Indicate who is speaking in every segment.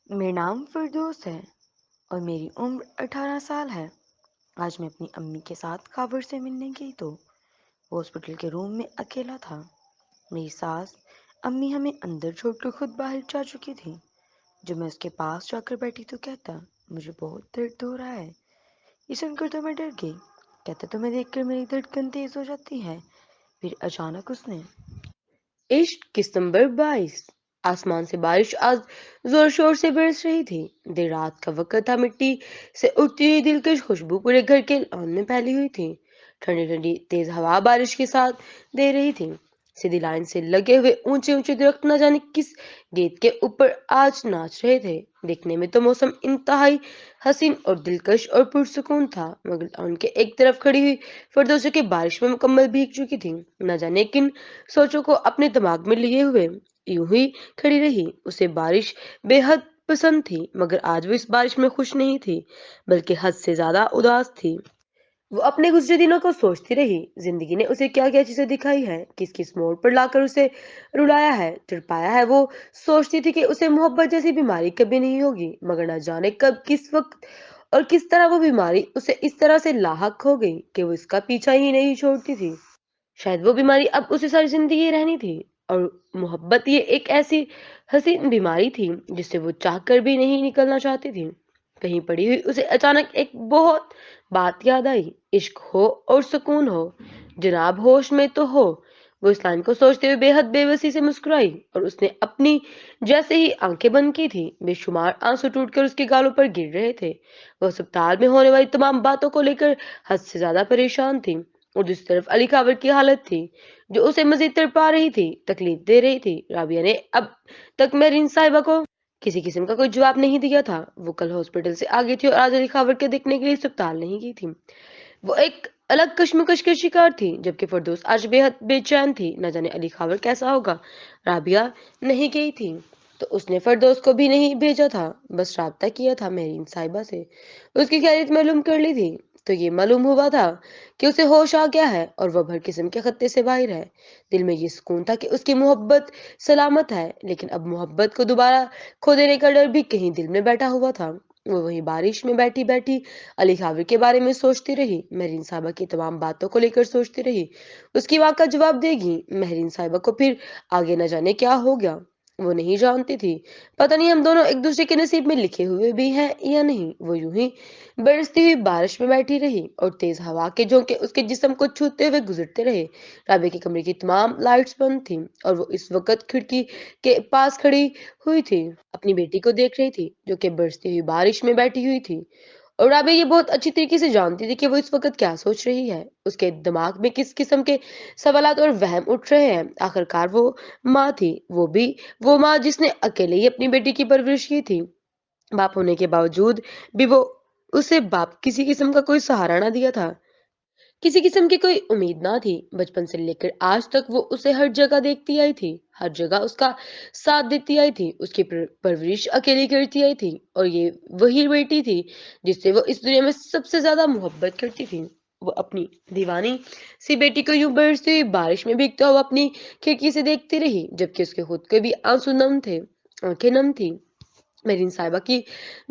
Speaker 1: میرا نام فردوس ہے اور میری عمر 18 سال ہے۔ آج میں اپنی امی کے ساتھ خابر سے ملنے گئی تو وہ ہاسپٹل کے روم میں اکیلا تھا۔ میری ساس امی ہمیں اندر چھوڑ کر خود باہر جا چکی تھی۔ جب میں اس کے پاس جا کر بیٹھی تو کہتا، مجھے بہت درد ہو رہا ہے۔ یہ سن کر تو میں ڈر گئی۔ کہتا، تمہیں دیکھ کر میری دھڑکن تیز ہو جاتی ہے۔ پھر اچانک اس نے
Speaker 2: عشق قسط نمبر 22۔ آسمان سے بارش آج زور شور سے برس رہی تھی۔ دیر رات کا وقت تھا، مٹی سے اٹھتی ہوئی دلکش خوشبو پورے گھر کے لان میں پھیلی ہوئی تھی۔ ٹھنڈی ٹھنڈی تیز ہوا بارش کے ساتھ دے رہی تھی۔ سیدھی لائن سے لگے ہوئے اونچے اونچے درخت نہ جانے کس گیت کے اوپر آج ناچ رہے تھے۔ دیکھنے میں تو موسم انتہائی حسین اور دلکش اور پرسکون تھا، مگر ان کے ایک طرف کھڑی ہوئی فردوسو کی بارش میں مکمل بھیگ چکی تھی۔ نہ جانے کن سوچوں کو اپنے دماغ میں لیے ہوئے یوں ہی کھڑی رہی۔ اسے بارش بے حد پسند تھی، مگر آج وہ اس بارش میں خوش نہیں تھی، بلکہ حد سے زیادہ اداس تھی۔ وہ اپنے گزرے دنوں کو سوچتی رہی۔ زندگی نے اسے کیا کیا چیزیں دکھائی ہے، کس کس موڑ پر لا کر اسے رلایا ہے، تڑپایا ہے۔ وہ سوچتی تھی کہ اسے محبت جیسی بیماری کبھی نہیں ہوگی، مگر نہ جانے کب، کس وقت اور کس طرح وہ بیماری اسے اس طرح سے لاحق ہو گئی کہ وہ اس کا پیچھا ہی نہیں چھوڑتی تھی۔ شاید وہ بیماری اب اسے ساری زندگی رہنی تھی، اور محبت یہ ایک ایسی حسین بیماری تھی جس سے وہ چاہ کر بھی نہیں نکلنا چاہتی تھی۔ کہیں پڑی ہوئی اسے اچانک ایک بہت بات یاد آئی، عشق ہو اور سکون ہو، جناب ہوش میں تو ہو۔ وہ اس لائن کو سوچتے ہوئے بے حد بے بسی سے مسکرائی، اور اس نے اپنی جیسے ہی آنکھیں بند کی تھی، بے شمار آنسو ٹوٹ کر اس کے گالوں پر گر رہے تھے۔ وہ اسپتال میں ہونے والی تمام باتوں کو لے کر حد سے زیادہ پریشان تھی، اور دوسری طرف علی خاور کی حالت تھی جو اسے مزید تڑپا رہی تھی، تکلیف دے رہی تھی۔ رابعہ نے اب تک مہرین صاحبہ کو کسی قسم کا کوئی جواب نہیں دیا تھا۔ وہ کل ہاسپٹل سے آ گئی تھی اور آج علی خاور کے دیکھنے کے لیے اسپتال نہیں گئی تھی۔ وہ ایک الگ کشمکش کے شکار تھی، جبکہ فردوس آج بے حد بے چین تھی۔ نہ جانے علی خاور کیسا ہوگا۔ رابعہ نہیں گئی تھی تو اس نے فردوس کو بھی نہیں بھیجا تھا، بس رابطہ کیا تھا مہرین صاحبہ سے، اس کی خیریت معلوم کر لی تھی، تو یہ معلوم ہوا تھا کہ اسے ہوش آ گیا ہے اور وہ ہر قسم کے خطے سے باہر ہے۔ دل میں یہ سکون تھا کہ اس کی محبت سلامت ہے، لیکن اب محبت کو دوبارہ کھو دینے کا ڈر بھی کہیں دل میں بیٹھا ہوا تھا۔ وہ وہیں بارش میں بیٹھی بیٹھی علی خاور کے بارے میں سوچتی رہی، مہرین صاحبہ کی تمام باتوں کو لے کر سوچتی رہی۔ اس کی ماں کا جواب دے گی مہرین صاحبہ کو، پھر آگے نہ جانے کیا ہو گیا، وہ نہیں جانتی تھی۔ پتہ نہیں ہم دونوں ایک دوسرے کے نصیب میں لکھے ہوئے بھی ہیں یا نہیں۔ وہ یوں ہی برستی ہوئی بارش میں بیٹھی رہی، اور تیز ہوا کے جھونکے اس کے جسم کو چھوتے ہوئے گزرتے رہے۔ رابعہ کے کمرے کی تمام لائٹس بند تھیں، اور وہ اس وقت کھڑکی کے پاس کھڑی ہوئی تھی، اپنی بیٹی کو دیکھ رہی تھی جو کہ برستی ہوئی بارش میں بیٹھی ہوئی تھی۔ اور رابعہ یہ بہت اچھی طریقے سے جانتی تھی کہ وہ اس وقت کیا سوچ رہی ہے، اس کے دماغ میں کس قسم کے سوالات اور وہم اٹھ رہے ہیں۔ آخرکار وہ ماں تھی، وہ بھی وہ ماں جس نے اکیلے ہی اپنی بیٹی کی پرورش کی تھی۔ باپ ہونے کے باوجود بھی وہ اسے باپ کسی قسم کا کوئی سہارا نہ دیا تھا، کسی قسم کی کوئی امید نہ تھی۔ بچپن سے لے کر آج تک وہ اسے ہر جگہ دیکھتی آئی تھی، ہر جگہ اس کا ساتھ دیتی آئی تھی، اس کی پرورش اکیلی کرتی آئی تھی، اور یہ وہی بیٹی تھی جس سے وہ اس دنیا میں سب سے زیادہ محبت کرتی تھی۔ وہ اپنی دیوانی سی بیٹی کو یوں برستی ہوئی بارش میں بھیگتا ہوا اپنی کھڑکی سے دیکھتی رہی، جبکہ اس کے خود کے بھی آنسو نم تھے، آنکھیں نم تھی۔ مرین صاحبہ کی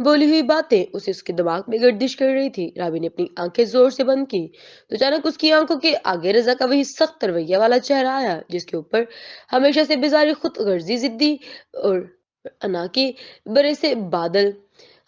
Speaker 2: بولی ہوئی باتیں اسے اس کے دماغ میں گردش کر رہی تھی۔ رابعہ نے اپنی آنکھیں زور سے بند کی تو اچانک اس کی آنکھوں کے آگے رضا کا وہی سخت رویہ والا چہرہ آیا، جس کے اوپر ہمیشہ سے بیزاری، خود غرضی، ضدی اور انا کے برے سے بادل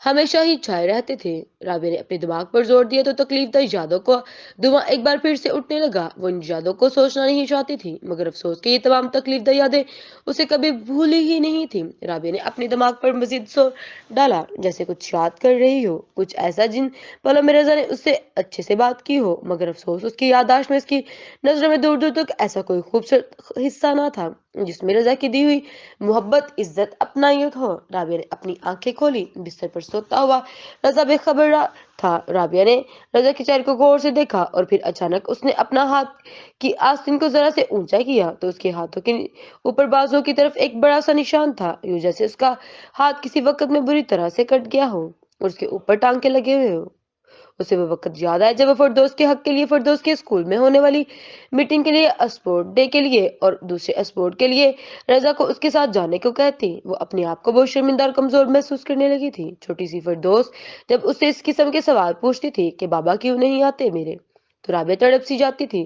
Speaker 2: ہمیشہ ہی چھائے رہتے تھے۔ رابعہ نے اپنے دماغ پر زور دیا تو تکلیف دہ یادوں کو دھواں ایک بار پھر سے اٹھنے لگا۔ وہ ان یادوں کو سوچنا نہیں چاہتی تھی، مگر افسوس کہ یہ تمام تکلیف دہ یادیں اسے کبھی بھولی ہی نہیں تھی۔ رابعہ نے اپنے دماغ پر مزید زور ڈالا، جیسے کچھ یاد کر رہی ہو، کچھ ایسا جن پلوں میں رضا نے اس سے اچھے سے بات کی ہو، مگر افسوس اس کی یادداشت میں، اس کی نظروں میں دور دور تک ایسا کوئی خوبصورت حصہ نہ تھا جس میں رضا کی دی ہوئی محبت، عزت، اپنائیت ہو۔ رابعہ نے اپنی آنکھیں کھولی، بستر پر سوتا ہوا رضا بے خبر تھا۔ رابعہ نے رضا کے چہرے کو غور سے دیکھا، اور پھر اچانک اس نے اپنا ہاتھ کی آستین کو ذرا سے اونچا کیا تو اس کے ہاتھوں کے اوپر بازو کی طرف ایک بڑا سا نشان تھا، یوں جیسے اس کا ہاتھ کسی وقت میں بری طرح سے کٹ گیا ہو اور اس کے اوپر ٹانکے لگے ہوئے ہو۔ اسے وہ وقت یاد آیا جب وہ فردوس کے حق کے لیے فردوس کے اسکول میں ہونے والی میٹنگ کے لیے، اسپورٹ ڈے کے لیے اور دوسرے اسپورٹ کے لیے رضا کو اس کے ساتھ جانے کو کہتی۔ وہ اپنے آپ کو بہت شرمندہ اور کمزور محسوس کرنے لگی تھی۔ چھوٹی سی فردوس جب اس سے اس قسم کے سوال پوچھتی تھی کہ بابا کیوں نہیں آتے میرے، تو رابعہ تڑپ سی جاتی تھی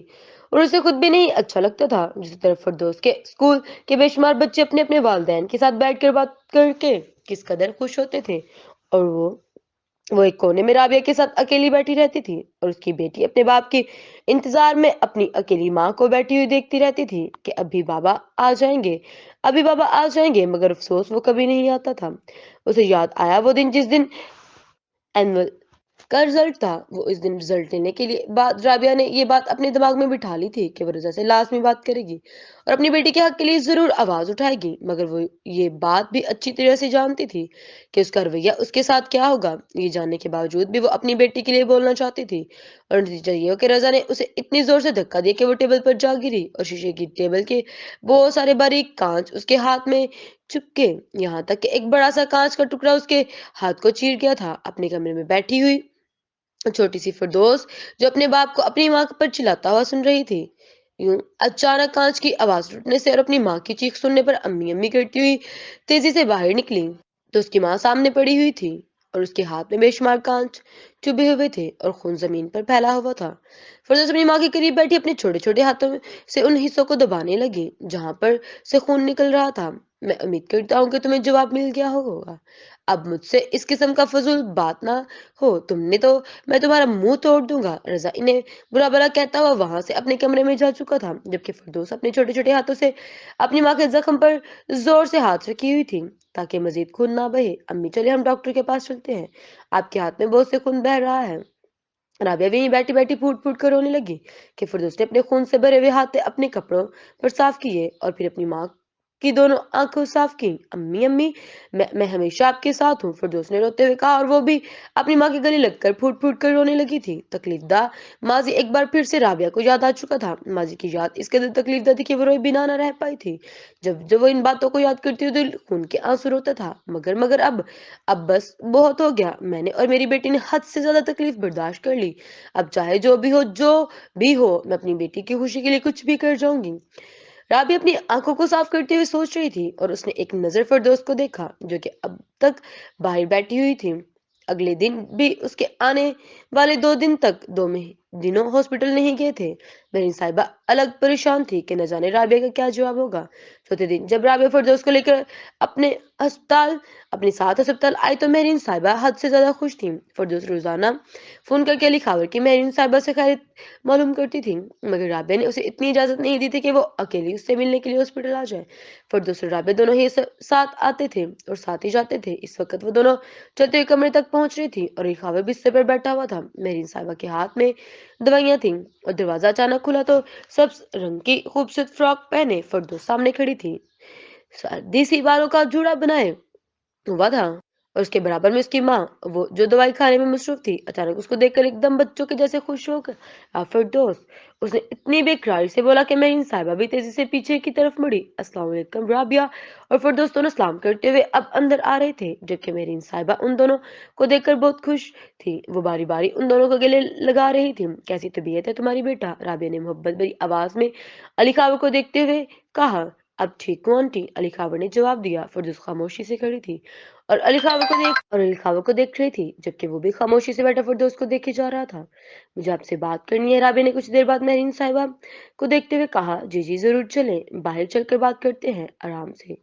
Speaker 2: اور اسے خود بھی نہیں اچھا لگتا تھا۔ دوسری طرف فردوس کے اسکول کے بے شمار بچے اپنے اپنے والدین کے ساتھ بیٹھ کر بات کر کے کس قدر خوش ہوتے تھے، اور وہ ایک کونے میں رابعہ کے ساتھ اکیلی بیٹھی رہتی تھی، اور اس کی بیٹی اپنے باپ کے انتظار میں اپنی اکیلی ماں کو بیٹھی ہوئی دیکھتی رہتی تھی کہ ابھی بابا آ جائیں گے، ابھی بابا آ جائیں گے، مگر افسوس وہ کبھی نہیں آتا تھا۔ اسے یاد آیا وہ دن جس دن اینول کا رزلٹ تھا۔ وہ اس دن رزلٹ لینے کے لیے بعد رابعہ نے یہ بات اپنے دماغ میں بٹھا لی تھی کہ وہ رضا سے لازمی بات کرے گی اور اپنی بیٹی کے حق کے لیے ضرور آواز اٹھائے گی، مگر وہ یہ بات بھی اچھی طرح سے جانتی تھی کہ اس کا رویہ اس کے ساتھ کیا ہوگا۔ یہ جاننے کے باوجود بھی وہ اپنی بیٹی کے لیے بولنا چاہتی تھی، اور نتیجہ یہ ہو کہ رضا نے اسے اتنی زور سے دھکا دیا کہ وہ ٹیبل پر جا گری اور شیشے کی ٹیبل کے بہت سارے باریک کانچ اس کے ہاتھ میں چپکے، یہاں تک کہ ایک بڑا سا کانچ کا ٹکڑا اس کے ہاتھ کو چیر گیا تھا۔ اپنے کمرے میں بیٹھی ہوئی چھوٹی سی فردوس جو اپنے باپ کو اپنی ماں پر چلاتا ہوا سن رہی تھی، یوں اچانک کانچ کی آواز ٹوٹنے سے اور اپنی ماں کی چیخ سننے پر امی امی کرتی ہوئی تیزی سے باہر نکلی تو اس کی ماں سامنے پڑی ہوئی تھی اور اس کے ہاتھ میں بے شمار کانچ چبھے ہوئے تھے اور خون زمین پر پھیلا ہوا تھا۔ فردوس اپنی ماں کے قریب بیٹھی اپنے چھوٹے چھوٹے ہاتھوں سے ان حصوں کو دبانے لگی جہاں پر سے خون نکل رہا تھا۔ میں امید کرتا ہوں کہ تمہیں جواب مل گیا ہوگا، اب مجھ سے اس قسم کا فضول بات نہ ہو، تم نے تو میں تمہارا منہ توڑ دوں گا۔ رضا انہیں برا بھلا کہتا ہوا وہاں سے اپنے کمرے میں جا چکا تھا، جبکہ فردوس اپنے چھوٹے چھوٹے ہاتھوں سے اپنی ماں کے زخم پر زور سے ہاتھ رکھی ہوئی تھی تاکہ مزید خون نہ بہے۔ امی چلے ہم ڈاکٹر کے پاس چلتے ہیں، آپ کے ہاتھ میں بہت سے خون بہ رہا ہے۔ رابعہ بھی بیٹھی بیٹھی پھوٹ پھوٹ کر رونے لگی کہ فردوس نے اپنے خون سے بھرے ہوئے ہاتھ اپنے کپڑوں پر صاف کیے اور پھر اپنی ماں کی دونوں آنکھوں صاف کی۔ امی امی میں ہمیشہ آپ کے ساتھ ہوں، فردوس نے روتے ہوئے کہا، اور وہ بھی اپنی ماں کے گلے لگ کر پھوٹ پھوٹ کر رونے لگی تھی۔ تکلیف دہ ماضی ایک بار پھر سے رابعہ کو یاد آ چکا تھا۔ ماضی کی یاد اس قدر تکلیف دہ تھی کہ وہ روئے بنا نہ رہ پائی تھی۔ جب جب وہ ان باتوں کو یاد کرتی تو دل خون کے آنسو روتا تھا، مگر اب بس بہت ہو گیا، میں نے اور میری بیٹی نے حد سے زیادہ تکلیف برداشت کر لی، اب چاہے جو بھی ہو میں اپنی بیٹی کی خوشی کے لیے کچھ بھی کر جاؤں گی۔ رابعہ اپنی آنکھوں کو صاف کرتے ہوئے سوچ رہی تھی اور اس نے ایک نظر فردوس کو دیکھا جو کہ اب تک باہر بیٹھی ہوئی تھی۔ اگلے دن بھی اس کے آنے والے 2 دن تک دونوں ہاسپٹل نہیں گئے تھے۔ میرین صاحبہ الگ پریشان تھی کہ نہ جانے رابعہ کا کیا جواب ہوگا۔ چوتھے دن جب رابعہ فردوس کو لے کر اپنے اپنے ساتھ ہسپتال آئی تو میرین صاحبہ حد سے زیادہ خوش تھی۔ فردوس روزانہ فون کر کے علی خاور کی میرین صاحبہ سے خیریت معلوم کرتی تھی، مگر رابعہ نے اسے اتنی اجازت نہیں دی تھی کہ وہ اکیلی اس سے ملنے کے لیے ہاسپٹل آ جائے۔ فردوس اور رابعہ دونوں ہی ساتھ آتے تھے اور ساتھ ہی جاتے تھے۔ اس وقت وہ دونوں چلتے ہوئے کمرے تک پہنچ رہی تھی اور علی خاور بستر پر بیٹھا ہوا تھا۔ میرین صاحبہ کے ہاتھ میں دوائیاں تھیں اور دروازہ اچانک کھلا تو سبز رنگ کی خوبصورت فراک پہنے فردوس سامنے کھڑی تھی، سادی سی بالوں کا جوڑا بنائے ہوا تھا اور اس کے برابر میں اس کی ماں، وہ جو دوائی کھانے میں مصروف تھی۔ اچانک اس کو دیکھ کر ایک دم بچوں کے جیسے خوش ہو کر فردوس، اس نے اتنی بے قراری سے بولا کہ میرین صاحبہ بھی تیزی سے پیچھے کی طرف مڑی۔ السلام علیکم۔ رابعہ اور فردوس دونوں سلام کرتے ہوئے اب اندر آ رہے تھے، جبکہ میرین صاحبہ ان دونوں کو دیکھ کر بہت خوش تھی۔ وہ باری باری ان دونوں کو گلے لگا رہی تھی۔ کیسی طبیعت ہے تمہاری بیٹا؟ رابعہ نے محبت بھری آواز میں علی خاور کو دیکھتے ہوئے کہا۔ اب ٹھیک ہوں آنٹی، علی خاور نے جواب دیا۔ فردوس خاموشی سے کھڑی تھی اور علی خاور کو دیکھ رہی تھی، جبکہ وہ بھی خاموشی سے بیٹھا فردوس کو دیکھے جا رہا تھا۔ مجھے آپ سے بات کرنی ہے، رابعہ نے کچھ دیر بعد میرین صاحبہ کو دیکھتے ہوئے کہا۔ جی جی ضرور، چلیں باہر چل کر بات کرتے ہیں آرام سے،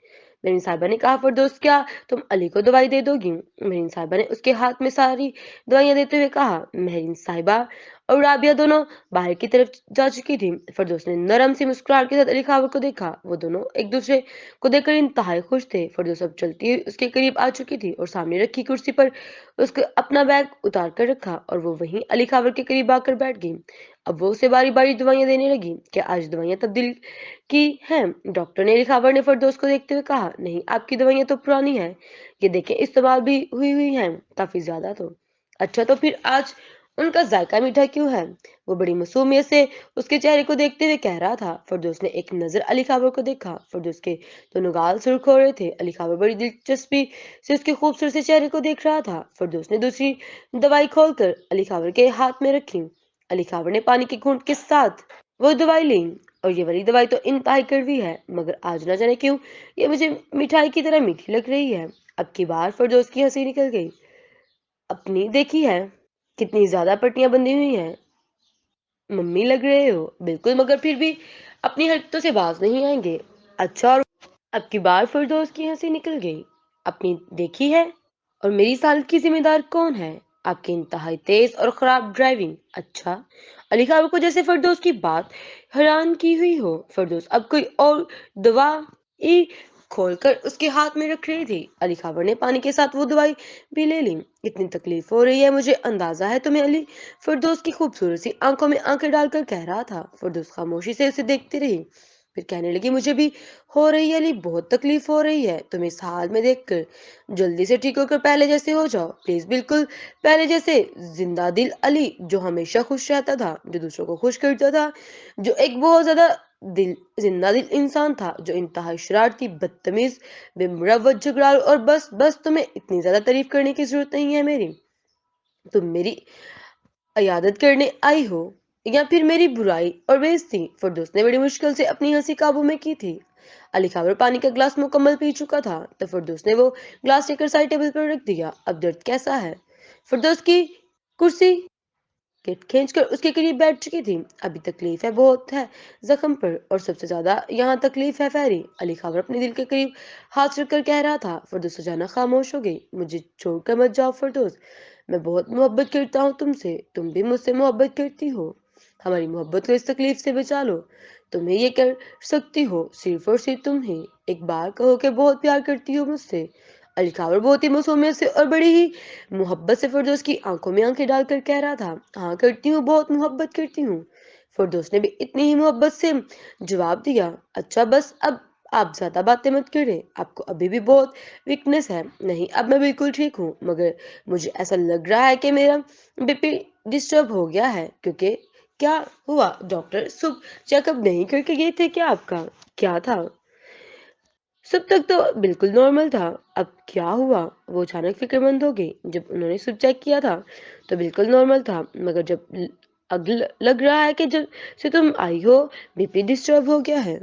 Speaker 2: میرین صاحبہ نے کہا۔ فردوس کیا تم علی کو دوائی دے دو گی؟ میرین صاحبہ نے اس کے ہاتھ میں ساری دوائیاں دیتے ہوئے کہا۔ میرین صاحبہ اور رابعہ دونوں باہر کی طرف جا چکی تھی۔ فردوس نے نرم سی مسکراہٹ کے ساتھ علی خاور کو دیکھا، وہ دونوں ایک دوسرے کو دیکھ کر انتہائی خوش تھے۔ فردوس اب چلتی ہوئی اس کے قریب آ چکی تھی اور سامنے رکھی کرسی پر اس کو اپنا بیگ اتار کر رکھا اور وہ وہیں علی خاور کے قریب آ کر بیٹھ گئی۔ اب وہ اسے باری باری دوائیاں دینے لگی۔ کیا آج دوائیاں تبدیل کی ہیں ڈاکٹر نے؟ علی خاور نے فردوس کو دیکھتے ہوئے کہا۔ نہیں، آپ کی دوائیاں تو پرانی ہیں، یہ دیکھیں استعمال بھی ہوئی ہیں کافی زیادہ تو۔ اچھا، تو پھر آج ان کا ذائقہ میٹھا کیوں ہے؟ وہ بڑی معصومیت سے اس کے چہرے کو دیکھتے ہوئے کہہ رہا تھا۔ فردوس نے ایک نظر علی خاور کو دیکھا۔ فردوس کے دونوں گال سرخ ہو رہے تھے۔ علی خاور بڑی دلچسپی سے اس کے خوبصورت سے چہرے کو دیکھ رہا تھا۔ فردوس نے دوسری دوائی کھول کر علی خاور کے ہاتھ میں رکھی۔ علی خاور نے پانی کے گھونٹ کے ساتھ وہ دوائی لی، اور یہ والی دوائی تو انتہائی کڑوی ہے، مگر آج نہ جانے کیوں یہ مجھے مٹھائی کی طرح میٹھی لگ رہی ہے۔ اب کی بار فردوس کی ہنسی نکل گئی۔ اپنی دیکھی ہے کتنی زیادہ پٹیاں بندھی ہوئی ہیں، ممی لگ رہے ہو بالکل، مگر پھر بھی اپنی حرکتوں سے باز نہیں آئیں گے۔ اچھا، اور اب کی بار فردوس کی ہنسی نکل گئی۔ اپنی دیکھی ہے؟ اور میری سالت کی ذمہ دار کون ہے؟ آپ کی انتہائی تیز اور خراب ڈرائیونگ۔ اچھا، علی خاور کو جیسے فردوس کی بات حیران کی ہوئی ہو۔ فردوس اب کوئی اور دوائی کھول کر اس کے ہاتھ میں رکھ رہی تھی۔ علی خاور نے پانی کے ساتھ وہ دوائی بھی لے لی۔ اتنی تکلیف ہو رہی ہے مجھے اندازہ ہے تمہیں، علی، فردوس کی خوبصورت سی آنکھوں میں آنکھیں ڈال کر کہہ رہا تھا۔ فردوس خاموشی سے اسے دیکھتی رہی، پھر کہنے لگی، مجھے بھی ہو رہی ہے علی، بہت تکلیف ہو رہی ہے تم اس حال میں دیکھ کر۔ جلدی سے ٹھیک ہو کر پہلے جیسے ہو جاؤ پلیز، بالکل پہلے جیسے۔ زندہ دل علی، جو ہمیشہ خوش رہتا تھا، جو دوسروں کو خوش کرتا تھا، جو ایک بہت زیادہ زندہ دل انسان تھا، جو انتہائی شرارتی، بدتمیز، بے مروت جھگڑالو، اور بس تمہیں اتنی زیادہ تعریف کرنے کی ضرورت نہیں ہے میری۔ تم میری عیادت کرنے آئی ہو یا پھر میری برائی اور بےعزتی؟ فردوس نے بڑی مشکل سے اپنی ہنسی قابو میں کی تھی۔ علی خاور پانی کا گلاس مکمل پی چکا تھا تو فردوس نے وہ گلاس لے کر سائڈ ٹیبل پر رکھ دیا۔ اب درد کیسا ہے؟ فردوس کی کرسی کھینچ کر اس کے قریب بیٹھ چکی تھی۔ ابھی تکلیف ہے، بہت ہے زخم پر، اور سب سے زیادہ یہاں تکلیف ہے فیری۔ علی خاور اپنے دل کے قریب ہاتھ رکھ کر کہہ رہا تھا۔ فردوس اچانک خاموش ہو گئی۔ مجھے چھوڑ کر مت جاؤ فردوس، میں بہت محبت کرتا ہوں تم سے، تم بھی مجھ سے محبت کرتی ہو، ہماری محبت کو اس تکلیف سے بچا لو۔ تمہیں یہ کر سکتی ہو صرف اور صرف تم ہی، ایک بار کہو کہ بہت پیار کرتی ہو مجھ سے۔ علی خاور بہت ہی معصومیت سے اور بڑی ہی محبت سے فردوس کی آنکھوں میں آنکھیں ڈال کر کہہ رہا تھا، ہاں کرتی ہوں، بہت محبت کرتی ہوں۔ فردوس نے بھی اتنی ہی محبت سے جواب دیا۔ اچھا بس اب آپ زیادہ باتیں مت کریں، آپ کو ابھی بھی بہت ویکنس ہے۔ نہیں، اب میں بالکل ٹھیک ہوں، مگر مجھے ایسا لگ رہا ہے کہ میرا بی پی ڈسٹرب ہو گیا ہے، کیونکہ کیا ہوا ڈاکٹر؟ صبح چیک اپ نہیں کر کے گئے تھے کیا آپ کا؟ کیا تھا؟ صبح تک تو بالکل نارمل تھا، اب کیا ہوا؟ وہ اچانک فکر مند ہو گئی۔ جب انہوں نے صبح چیک کیا تھا تو بالکل نارمل تھا، مگر جب اب لگ رہا ہے کہ جب سے تم آئی ہو بی پی ڈسٹرب ہو گیا ہے۔